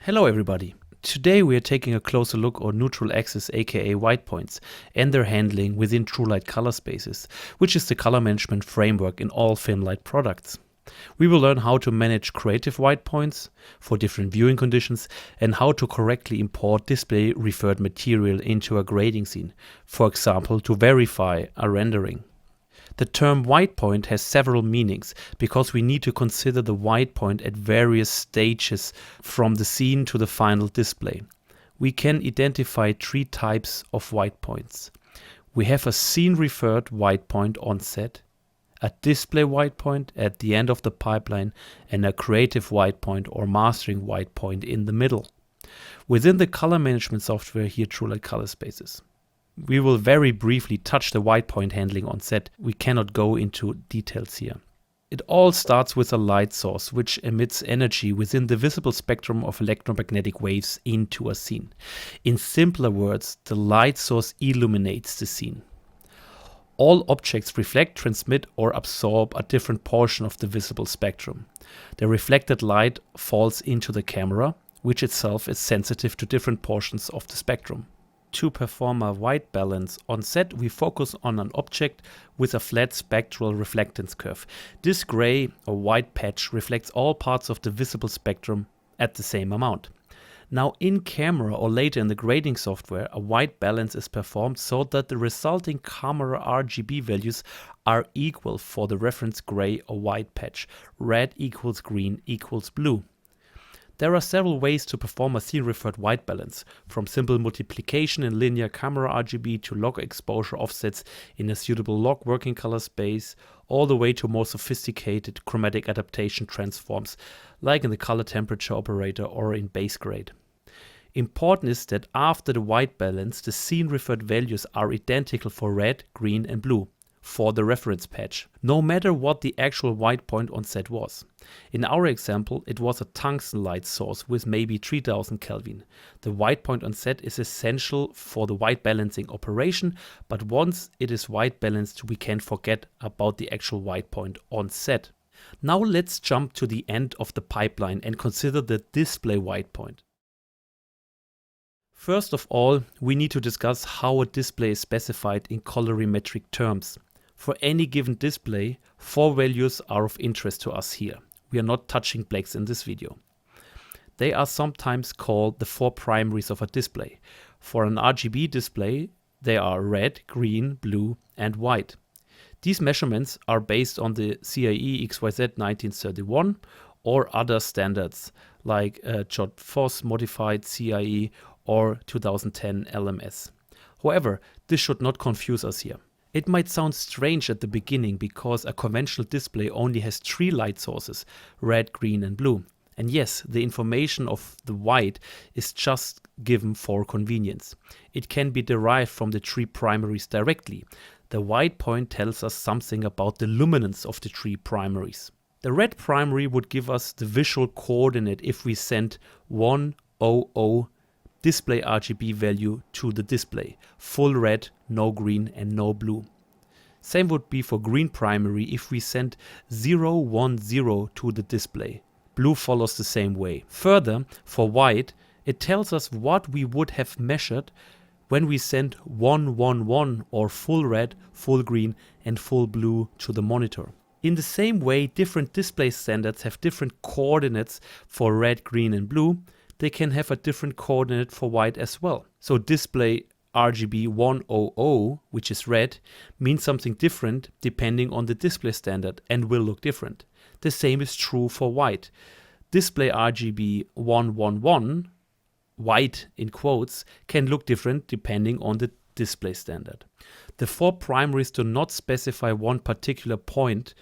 Hello everybody. Today we are taking a closer look on neutral axis aka white points and their handling within TrueLight color spaces, which is the color management framework in all Filmlight products. We will learn how to manage creative white points for different viewing conditions and how to correctly import display referred material into a grading scene, for example to verify a rendering. The term white point has several meanings because we need to consider the white point at various stages from the scene to the final display. We can identify three types of white points. We have a scene referred white point on set, a display white point at the end of the pipeline, and a creative white point or mastering white point in the middle. Within the color management software here TrueLight Color Spaces, we will very briefly touch the white point handling on set. We cannot go into details here. It all starts with a light source which emits energy within the visible spectrum of electromagnetic waves into a scene. In simpler words, the light source illuminates the scene. All objects reflect, transmit, or absorb a different portion of the visible spectrum. The reflected light falls into the camera, which itself is sensitive to different portions of the spectrum. To perform a white balance on set, we focus on an object with a flat spectral reflectance curve. This gray or white patch reflects all parts of the visible spectrum at the same amount. Now in camera or later in the grading software, a white balance is performed so that the resulting camera RGB values are equal for the reference gray or white patch. Red equals green equals blue. There are several ways to perform a scene-referred white balance, from simple multiplication in linear camera RGB to log exposure offsets in a suitable log working color space, all the way to more sophisticated chromatic adaptation transforms, like in the color temperature operator or in base grade. Important is that after the white balance, the scene-referred values are identical for red, green and blue for the reference patch, no matter what the actual white point on set was. In our example, it was a tungsten light source with maybe 3000 Kelvin. The white point on set is essential for the white balancing operation, but once it is white balanced, we can forget about the actual white point on set. Now let's jump to the end of the pipeline and consider the display white point. First of all, we need to discuss how a display is specified in colorimetric terms. For any given display, 4 values are of interest to us here. We are not touching blacks in this video. They are sometimes called the 4 primaries of a display. For an RGB display, they are red, green, blue and white. These measurements are based on the CIE XYZ 1931 or other standards like Jod-Foss modified CIE or 2010 LMS. However, this should not confuse us here. It might sound strange at the beginning because a conventional display only has 3 light sources, red, green and blue. And yes, the information of the white is just given for convenience. It can be derived from the 3 primaries directly. The white point tells us something about the luminance of the 3 primaries. The red primary would give us the visual coordinate if we send 100 display RGB value to the display. Full red, no green and no blue. Same would be for green primary if we send 010 to the display. Blue follows the same way. Further, for white, it tells us what we would have measured when we send 111 or full red, full green and full blue to the monitor. In the same way, different display standards have different coordinates for red, green and blue. They can have a different coordinate for white as well. So display RGB 100, which is red, means something different depending on the display standard and will look different. The same is true for white. Display RGB 111, white in quotes, can look different depending on the display standard. The 4 primaries do not specify one particular point,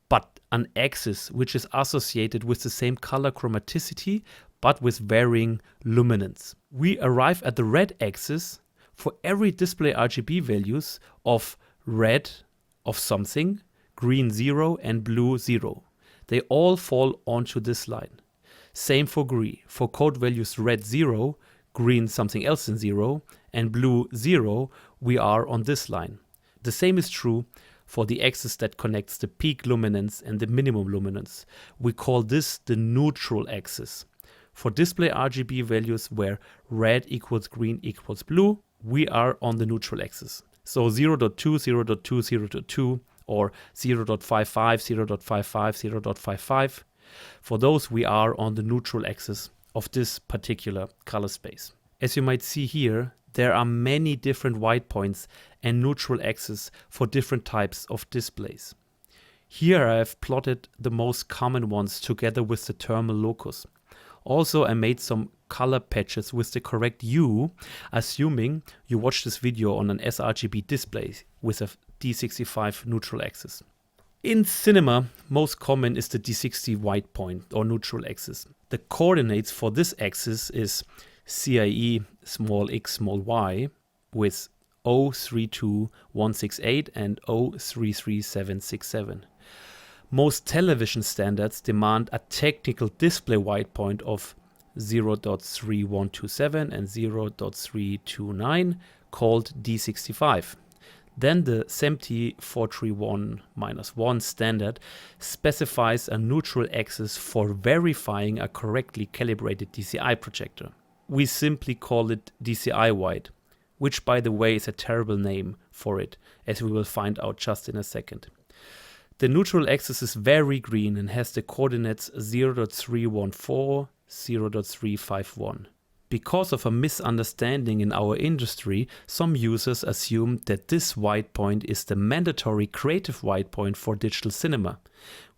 but an axis which is associated with the same color chromaticity but with varying luminance. We arrive at the red axis for every display RGB values of red of something, green 0 and blue 0. They all fall onto this line. Same for green. For code values red 0, green something else in 0 and blue 0, we are on this line. The same is true for the axis that connects the peak luminance and the minimum luminance. We call this the neutral axis. For display RGB values where red equals green equals blue, we are on the neutral axis. So 0.2, 0.2, 0.2, or 0.55, 0.55, 0.55. For those, we are on the neutral axis of this particular color space. As you might see here, there are many different white points and neutral axes for different types of displays. Here I have plotted the most common ones together with the thermal locus. Also, I made some color patches with the correct hue, assuming you watch this video on an sRGB display with a D65 neutral axis. In cinema, most common is the D60 white point or neutral axis. The coordinates for this axis is CIE small x small y with 032168 and 033767. Most television standards demand a technical display white point of 0.3127 and 0.329 called D65. Then the SMPTE 431-1 standard specifies a neutral axis for verifying a correctly calibrated DCI projector. We simply call it DCI white, which by the way is a terrible name for it, as we will find out just in a second. The neutral axis is very green and has the coordinates 0.314, 0.351. Because of a misunderstanding in our industry, some users assume that this white point is the mandatory creative white point for digital cinema,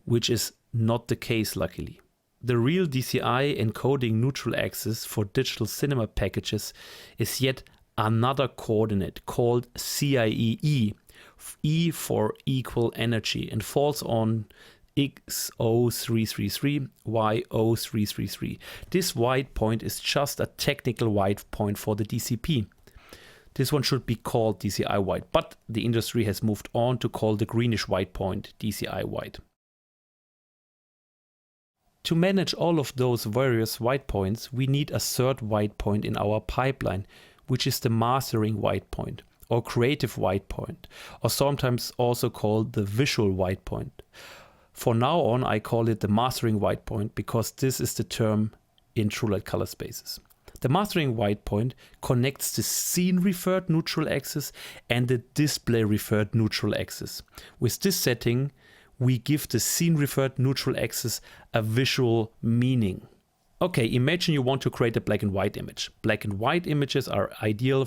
which is not the case luckily. The real DCI encoding neutral axis for digital cinema packages is yet another coordinate called CIEE, E for equal energy, and falls on X0333, Y0333. This white point is just a technical white point for the DCP. This one should be called DCI white, but the industry has moved on to call the greenish white point DCI white. To manage all of those various white points, we need a third white point in our pipeline, which is the mastering white point, or creative white point, or sometimes also called the visual white point. For now on, I call it the mastering white point because this is the term in TrueLight color spaces. The mastering white point connects the scene-referred neutral axis and the display-referred neutral axis. With this setting, we give the scene-referred neutral axis a visual meaning. Okay, imagine you want to create a black and white image. Black and white images are ideal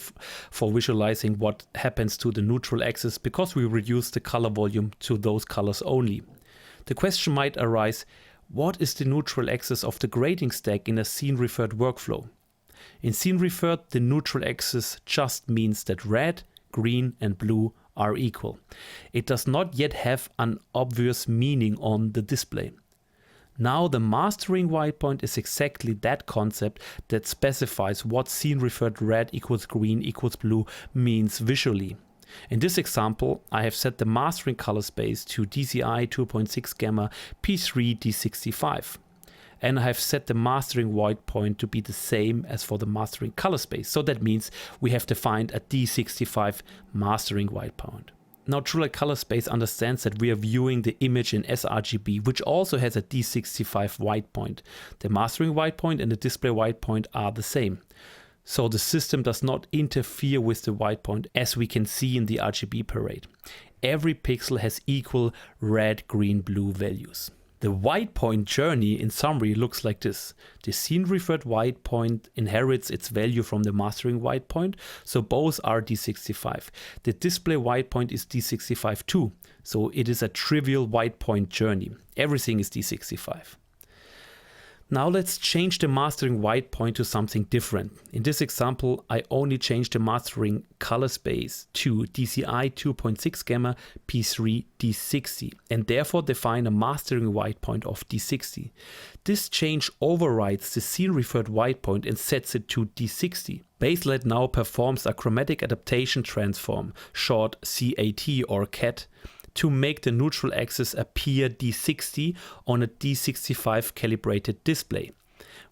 for visualizing what happens to the neutral axis because we reduce the color volume to those colors only. The question might arise, what is the neutral axis of the grading stack in a scene-referred workflow? In scene-referred, the neutral axis just means that red, green and blue are equal. It does not yet have an obvious meaning on the display. Now the mastering white point is exactly that concept that specifies what scene-referred red equals green equals blue means visually. In this example, I have set the mastering color space to DCI 2.6 gamma P3 D65. And I have set the mastering white point to be the same as for the mastering color space. So that means we have defined a D65 mastering white point. Now TrueLight color space understands that we are viewing the image in sRGB, which also has a D65 white point. The mastering white point and the display white point are the same. So the system does not interfere with the white point as we can see in the RGB parade. Every pixel has equal red, green, blue values. The white point journey in summary looks like this. The scene-referred white point inherits its value from the mastering white point, so both are D65. The display white point is D65 too, so it is a trivial white point journey. Everything is D65. Now let's change the mastering white point to something different. In this example, I only changed the mastering color space to DCI 2.6 gamma P3 D60 and therefore define a mastering white point of D60. This change overrides the scene-referred white point and sets it to D60. Baselight now performs a chromatic adaptation transform, short CAT or CAT, to make the neutral axis appear D60 on a D65 calibrated display.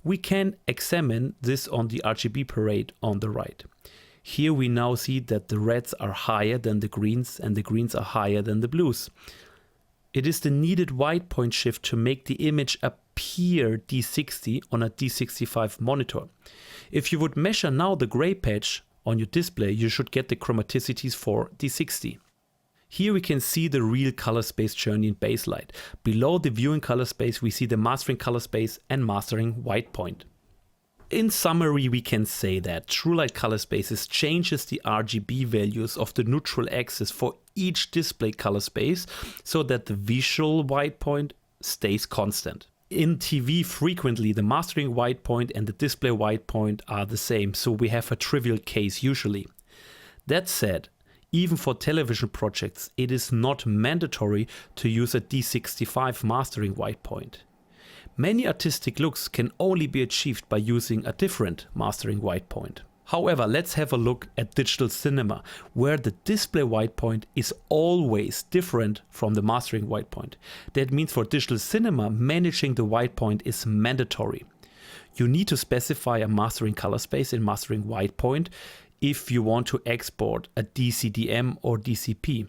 We can examine this on the RGB parade on the right. Here we now see that the reds are higher than the greens and the greens are higher than the blues. It is the needed white point shift to make the image appear D60 on a D65 monitor. If you would measure now the gray patch on your display, you should get the chromaticities for D60. Here we can see the real color space journey in Baselight. Below the viewing color space, we see the mastering color space and mastering white point. In summary, we can say that TrueLight Color Spaces changes the RGB values of the neutral axis for each display color space so that the visual white point stays constant. In TV, frequently the mastering white point and the display white point are the same, so we have a trivial case usually. That said, even for television projects, it is not mandatory to use a D65 mastering white point. Many artistic looks can only be achieved by using a different mastering white point. However, let's have a look at digital cinema, where the display white point is always different from the mastering white point. That means for digital cinema, managing the white point is mandatory. You need to specify a mastering color space in mastering white point if you want to export a DCDM or DCP.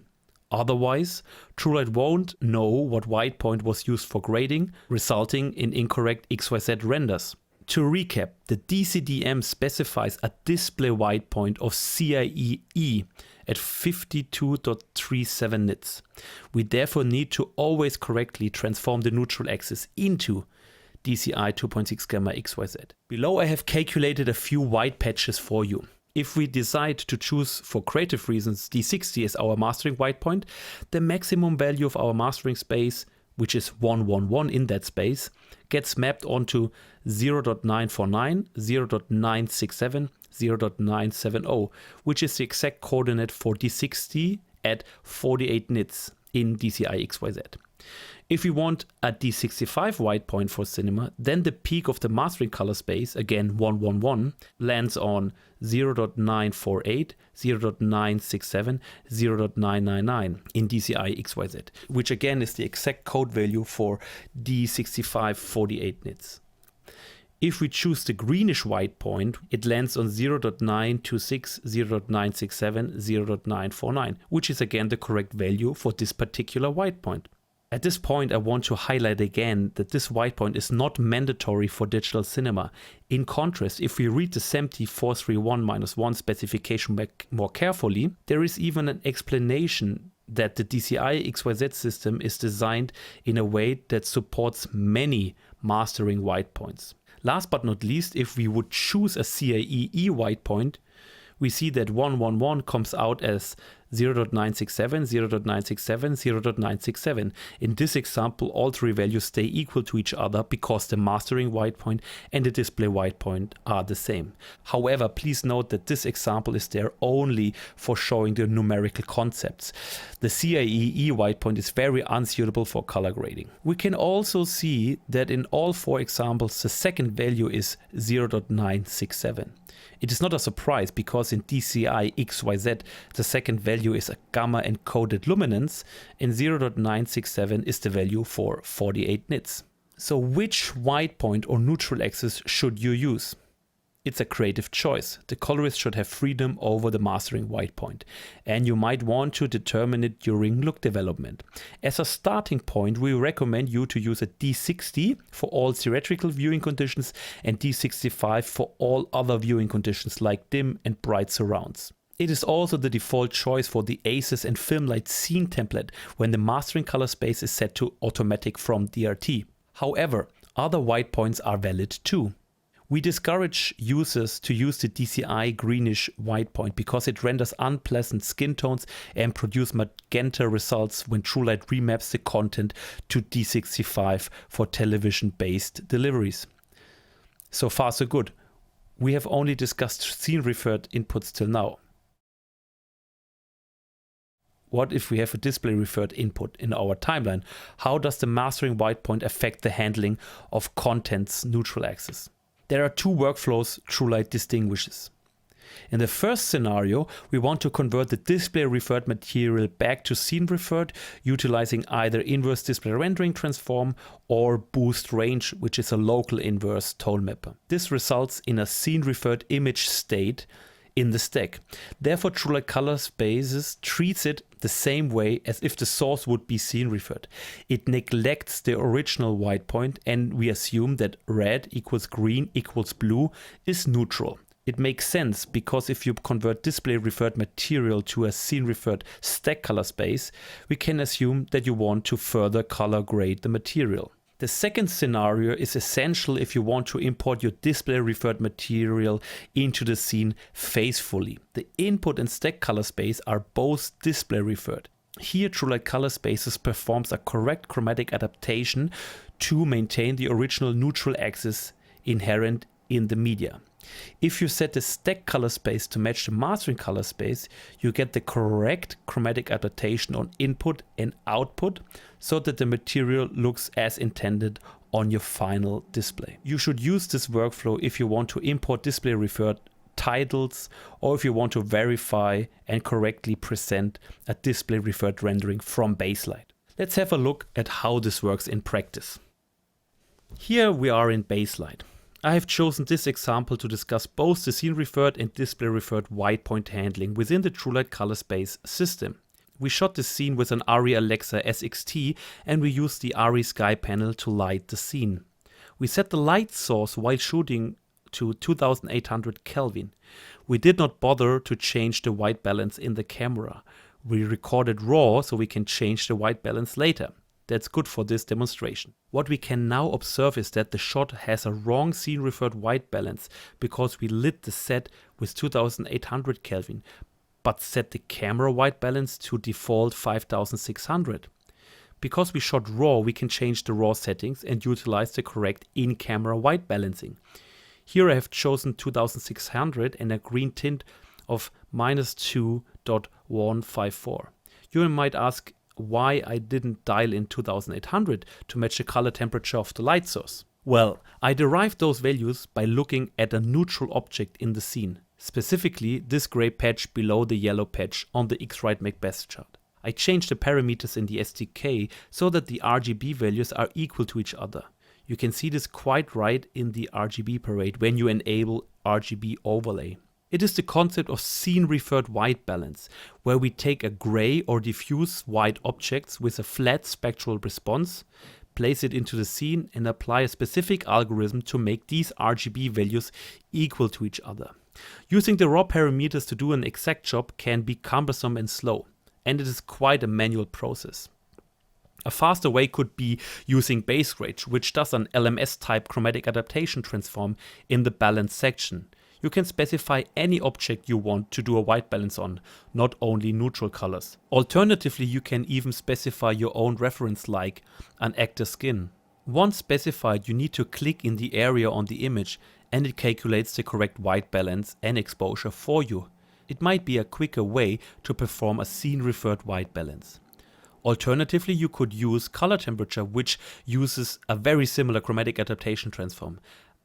Otherwise, TrueLight won't know what white point was used for grading, resulting in incorrect XYZ renders. To recap, the DCDM specifies a display white point of CIE E at 52.37 nits. We therefore need to always correctly transform the neutral axis into DCI 2.6 gamma XYZ. Below I have calculated a few white patches for you. If we decide to choose for creative reasons D60 as our mastering white point, the maximum value of our mastering space, which is 111 in that space, gets mapped onto 0.949, 0.967, 0.970, which is the exact coordinate for D60 at 48 nits in DCI XYZ. If we want a D65 white point for cinema, then the peak of the mastering color space, again 111, lands on 0.948, 0.967, 0.999 in DCI XYZ, which again is the exact code value for D65 48 nits. If we choose the greenish white point, it lands on 0.926, 0.967, 0.949, which is again the correct value for this particular white point. At this point, I want to highlight again that this white point is not mandatory for digital cinema. In contrast, if we read the SMPTE 431-1 specification more carefully, there is even an explanation that the DCI XYZ system is designed in a way that supports many mastering white points. Last but not least, if we would choose a CIE E white point, we see that 111 comes out as 0.967, 0.967, 0.967. In this example, all three values stay equal to each other because the mastering white point and the display white point are the same. However, please note that this example is there only for showing the numerical concepts. The CIE E white point is very unsuitable for color grading. We can also see that in all four examples, the second value is 0.967. It is not a surprise because in DCI XYZ, the second value is a gamma encoded luminance and 0.967 is the value for 48 nits. So which white point or neutral axis should you use? It's a creative choice. The colorist should have freedom over the mastering white point, and you might want to determine it during look development. As a starting point, we recommend you to use a D60 for all symmetrical viewing conditions and D65 for all other viewing conditions like dim and bright surrounds. It is also the default choice for the ACES and Filmlight scene template when the mastering color space is set to automatic from DRT. However, other white points are valid too. We discourage users to use the DCI greenish white point because it renders unpleasant skin tones and produces magenta results when TrueLight remaps the content to D65 for television-based deliveries. So far so good. We have only discussed scene-referred inputs till now. What if we have a display-referred input in our timeline? How does the mastering white point affect the handling of content's neutral axis? There are two workflows TrueLight distinguishes. In the first scenario, we want to convert the display-referred material back to scene-referred, utilizing either inverse display rendering transform or boost range, which is a local inverse tone mapper. This results in a scene-referred image state in the stack. Therefore, TrueLight Color Spaces treats it the same way as if the source would be scene referred. It neglects the original white point, and we assume that red equals green equals blue is neutral. It makes sense because if you convert display referred material to a scene referred stack color space, we can assume that you want to further color grade the material. The second scenario is essential if you want to import your display referred material into the scene faithfully. The input and stack color space are both display referred. Here, TrueLight Color Spaces performs a correct chromatic adaptation to maintain the original neutral axis inherent in the media. If you set the stack color space to match the mastering color space, you get the correct chromatic adaptation on input and output so that the material looks as intended on your final display. You should use this workflow if you want to import display referred titles or if you want to verify and correctly present a display referred rendering from Baselight. Let's have a look at how this works in practice. Here we are in Baselight. I have chosen this example to discuss both the scene referred and display referred white point handling within the TrueLight Color Space system. We shot the scene with an ARRI Alexa SXT and we used the ARRI Sky panel to light the scene. We set the light source while shooting to 2800 Kelvin. We did not bother to change the white balance in the camera. We recorded raw so we can change the white balance later. That's good for this demonstration. What we can now observe is that the shot has a wrong scene referred white balance because we lit the set with 2800 Kelvin, but set the camera white balance to default 5600. Because we shot raw, we can change the raw settings and utilize the correct in-camera white balancing. Here I have chosen 2600 and a green tint of -2.154. You might ask why I didn't dial in 2800 to match the color temperature of the light source. Well, I derived those values by looking at a neutral object in the scene, specifically this gray patch below the yellow patch on the X-Rite Macbeth chart. I changed the parameters in the SDK so that the RGB values are equal to each other. You can see this quite right in the RGB parade when you enable RGB overlay. It is the concept of scene referred white balance, where we take a gray or diffuse white objects with a flat spectral response, place it into the scene and apply a specific algorithm to make these RGB values equal to each other. Using the raw parameters to do an exact job can be cumbersome and slow, and it is quite a manual process. A faster way could be using BaseGrade, which does an LMS type chromatic adaptation transform in the balance section. You can specify any object you want to do a white balance on, not only neutral colors. Alternatively, you can even specify your own reference like an actor skin. Once specified, you need to click in the area on the image and it calculates the correct white balance and exposure for you. It might be a quicker way to perform a scene referred white balance. Alternatively, you could use color temperature, which uses a very similar chromatic adaptation transform.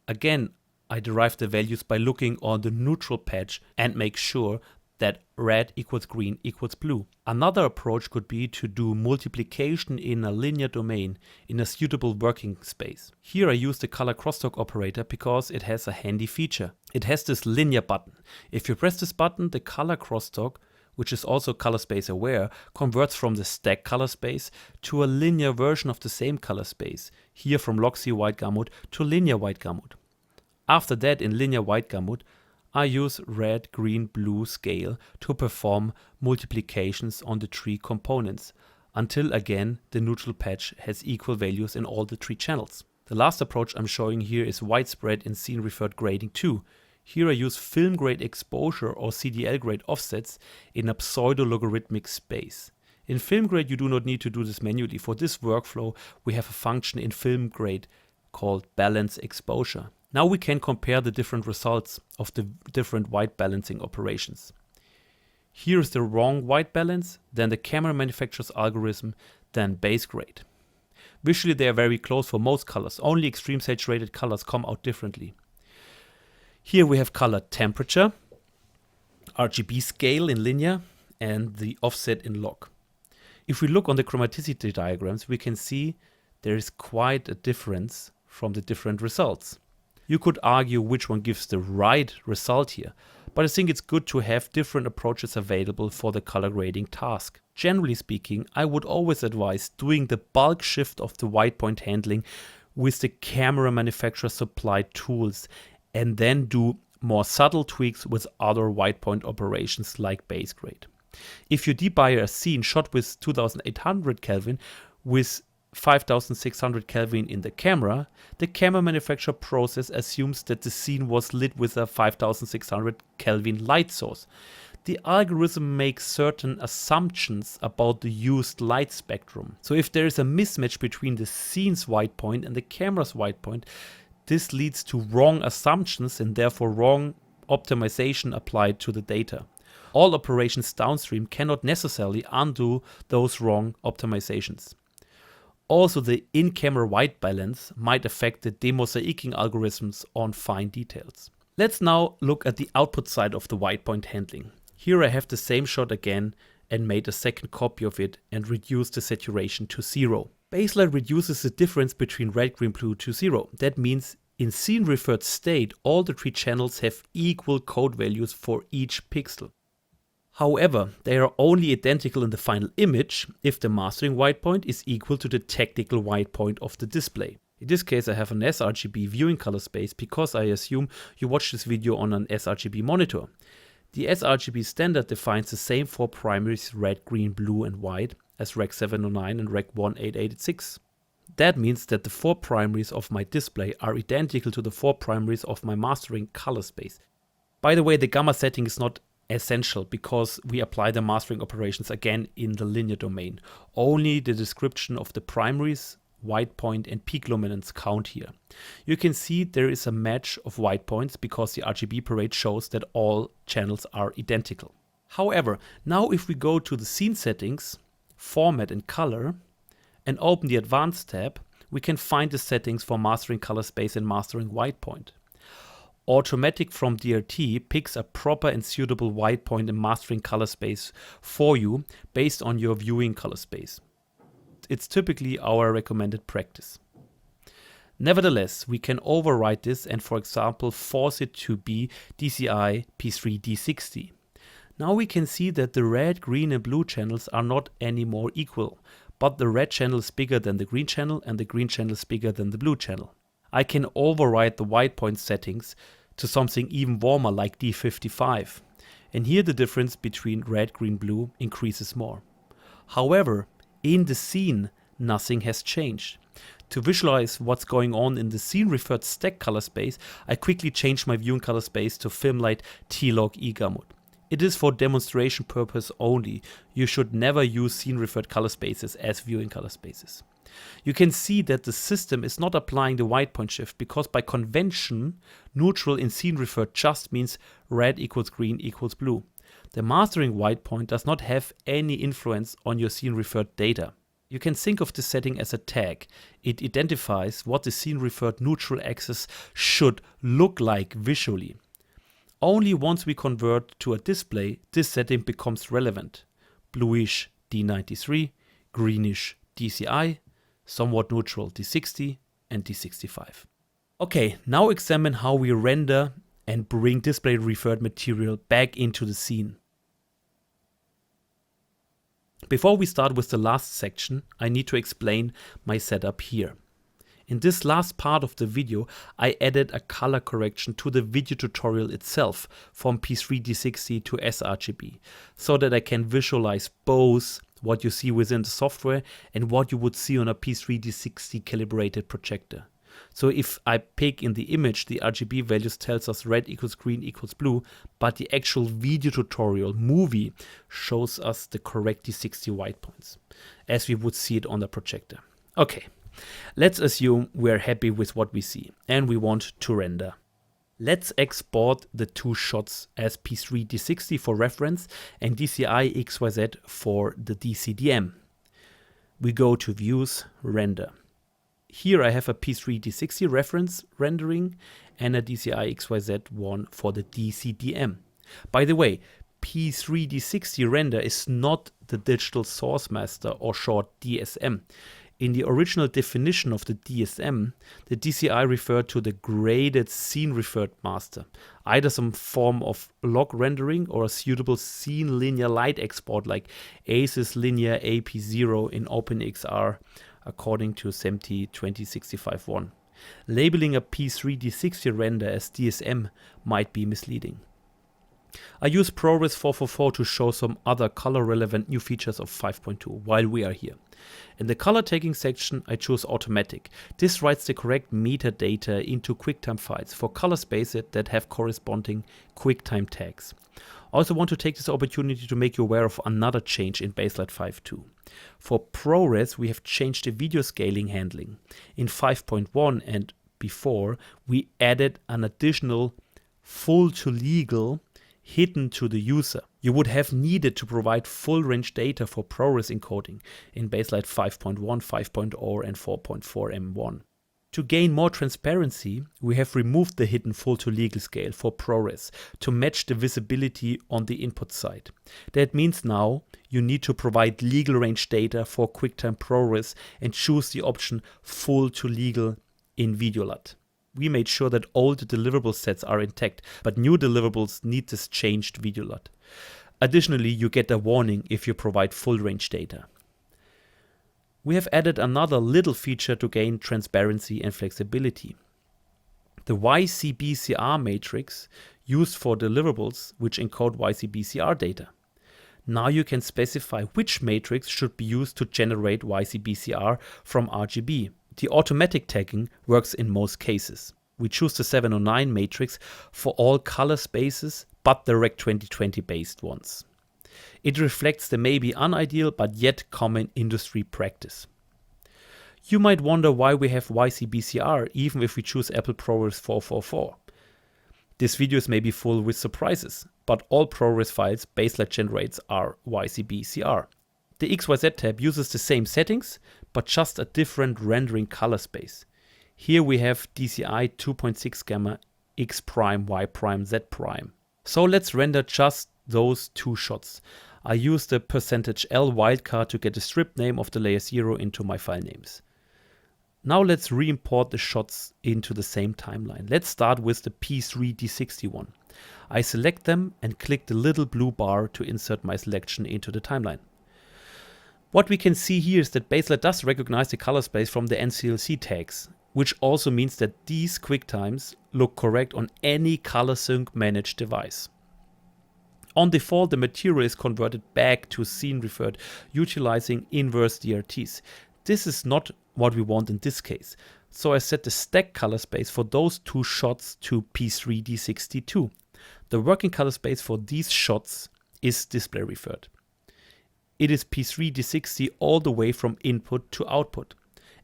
Again, I derive the values by looking on the neutral patch and make sure that red equals green equals blue. Another approach could be to do multiplication in a linear domain in a suitable working space. Here I use the color crosstalk operator because it has a handy feature. It has this linear button. If you press this button, the color crosstalk, which is also color space aware, converts from the stack color space to a linear version of the same color space, here from Loxy white gamut to linear white gamut. After that, in linear white gamut, I use red, green, blue scale to perform multiplications on the tree components, until again the neutral patch has equal values in all the tree channels. The last approach I'm showing here is widespread in scene referred grading too. Here I use film grade exposure or CDL grade offsets in a pseudo-logarithmic space. In film grade you do not need to do this manually. For this workflow we have a function in film grade called balance exposure. Now we can compare the different results of the different white balancing operations. Here is the wrong white balance, then the camera manufacturer's algorithm, then BaseGrade. Visually they are very close for most colors, only extreme saturated colors come out differently. Here we have color temperature, RGB scale in linear, and the offset in log. If we look on the chromaticity diagrams, we can see there is quite a difference from the different results. You could argue which one gives the right result here, but I think it's good to have different approaches available for the color grading task. Generally speaking, I would always advise doing the bulk shift of the white point handling with the camera manufacturer supplied tools, and then do more subtle tweaks with other white point operations like base grade. If you debire a scene shot with 2800 Kelvin with 5600 Kelvin in the camera manufacturer process assumes that the scene was lit with a 5600 Kelvin light source. The algorithm makes certain assumptions about the used light spectrum. So if there is a mismatch between the scene's white point and the camera's white point, this leads to wrong assumptions and therefore wrong optimization applied to the data. All operations downstream cannot necessarily undo those wrong optimizations. Also, the in-camera white balance might affect the demosaicing algorithms on fine details. Let's now look at the output side of the white point handling. Here I have the same shot again and made a second copy of it and reduced the saturation to 0. Baseline reduces the difference between red, green, blue to 0. That means in scene referred state, all the 3 channels have equal code values for each pixel. However, they are only identical in the final image if the mastering white point is equal to the technical white point of the display. In this case I have an sRGB viewing color space because I assume you watch this video on an sRGB monitor. The sRGB standard defines the same 4 primaries red, green, blue and white as Rec 709 and Rec 1886. That means that the 4 primaries of my display are identical to the 4 primaries of my mastering color space. By the way, the gamma setting is not essential because we apply the mastering operations again in the linear domain. Only the description of the primaries, white point and peak luminance count here. You can see there is a match of white points because the RGB parade shows that all channels are identical. However, now if we go to the scene settings, format and color, and open the advanced tab, we can find the settings for mastering color space and mastering white point. Automatic from DRT picks a proper and suitable white point and mastering color space for you based on your viewing color space. It's typically our recommended practice. Nevertheless, we can override this and, for example, force it to be DCI P3D60. Now we can see that the red, green and blue channels are not anymore equal, but the red channel is bigger than the green channel and the green channel is bigger than the blue channel. I can override the white point settings to something even warmer like D55. And here the difference between red, green, blue increases more. However, in the scene, nothing has changed. To visualize what's going on in the scene referred stack color space, I quickly changed my viewing color space to FilmLight T-Log eGamut. It is for demonstration purpose only. You should never use scene referred color spaces as viewing color spaces. You can see that the system is not applying the white point shift because by convention, neutral in scene referred just means red equals green equals blue. The mastering white point does not have any influence on your scene referred data. You can think of this setting as a tag. It identifies what the scene referred neutral axis should look like visually. Only once we convert to a display, this setting becomes relevant. Bluish D93, greenish DCI, somewhat neutral D60 and D65. Okay, now examine how we render and bring display referred material back into the scene. Before we start with the last section, I need to explain my setup here. In this last part of the video, I added a color correction to the video tutorial itself from P3D60 to sRGB, so that I can visualize both what you see within the software and what you would see on a P3D60 calibrated projector. So if I pick in the image, the RGB values tells us red equals green equals blue, but the actual video tutorial movie shows us the correct D60 white points, as we would see it on the projector. Okay, let's assume we're happy with what we see and we want to render. Let's export the 2 shots as P3D60 for reference and DCI XYZ for the DCDM. We go to Views, Render. Here I have a P3D60 reference rendering and a DCI XYZ one for the DCDM. By the way, P3D60 render is not the digital source master or short DSM. In the original definition of the DSM, the DCI referred to the graded scene referred master, either some form of log rendering or a suitable scene linear light export like ACES Linear AP0 in OpenXR according to SMPTE 2065-1. Labeling a P3D60 render as DSM might be misleading. I use ProRes 444 to show some other color relevant new features of 5.2 while we are here. In the color tagging section I choose automatic. This writes the correct metadata into QuickTime files for color spaces that have corresponding QuickTime tags. I also want to take this opportunity to make you aware of another change in Baselight 5.2. For ProRes we have changed the video scaling handling. In 5.1 and before we added an additional full to legal hidden to the user. You would have needed to provide full range data for ProRes encoding in Baselight 5.1, 5.0 and 4.4 M1. To gain more transparency, we have removed the hidden full to legal scale for ProRes to match the visibility on the input side. That means now you need to provide legal range data for QuickTime ProRes and choose the option full to legal in VideoLUT. We made sure that all the deliverable sets are intact, but new deliverables need this changed VideoLUT. Additionally, you get a warning if you provide full range data. We have added another little feature to gain transparency and flexibility. The YCBCR matrix used for deliverables which encode YCBCR data. Now you can specify which matrix should be used to generate YCBCR from RGB. The automatic tagging works in most cases. We choose the 709 matrix for all color spaces but the Rec 2020 based ones. It reflects the maybe unideal but yet common industry practice. You might wonder why we have YCBCR even if we choose Apple ProRes 444. This video is maybe full with surprises, but all ProRes files Baselight generates are YCBCR. The XYZ tab uses the same settings, but just a different rendering color space. Here we have DCI 2.6 gamma X prime, Y prime, Z prime. So let's render just those two shots. I use the %L wildcard to get the strip name of the layer 0 into my file names. Now let's re-import the shots into the same timeline. Let's start with the P3D60 one. I select them and click the little blue bar to insert my selection into the timeline. What we can see here is that Baselight does recognize the color space from the NCLC tags, which also means that these QuickTimes look correct on any ColorSync managed device. On default, the material is converted back to scene referred utilizing inverse DRTs. This is not what we want in this case, so I set the stack color space for those two shots to P3D62. The working color space for these shots is display referred. It is P3D60 all the way from input to output.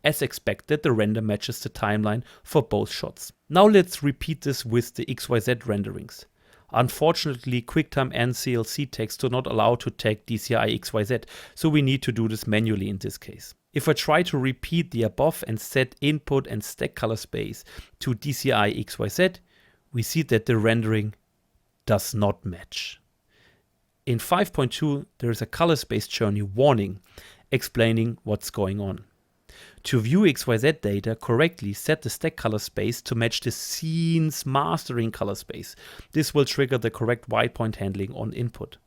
As expected, the render matches the timeline for both shots. Now let's repeat this with the XYZ renderings. Unfortunately, QuickTime NCLC tags do not allow to tag DCI XYZ, so we need to do this manually in this case. If I try to repeat the above and set input and stack color space to DCI XYZ, we see that the rendering does not match. In 5.2, there is a color space journey warning explaining what's going on. To view XYZ data correctly, set the stack color space to match the scene's mastering color space. This will trigger the correct white point handling on input.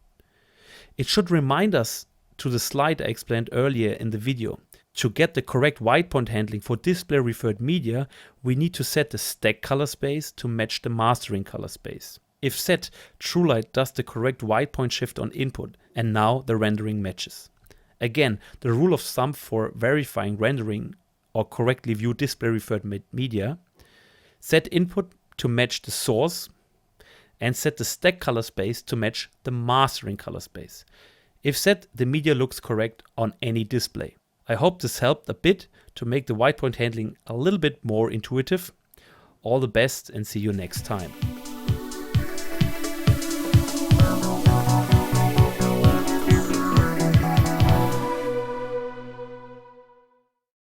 It should remind us to the slide I explained earlier in the video. To get the correct white point handling for display referred media, we need to set the stack color space to match the mastering color space. If set, TrueLight does the correct white point shift on input, and now the rendering matches. Again, the rule of thumb for verifying rendering or correctly view display referred media, set input to match the source and set the stack color space to match the mastering color space. If set, the media looks correct on any display. I hope this helped a bit to make the white point handling a little bit more intuitive. All the best and see you next time.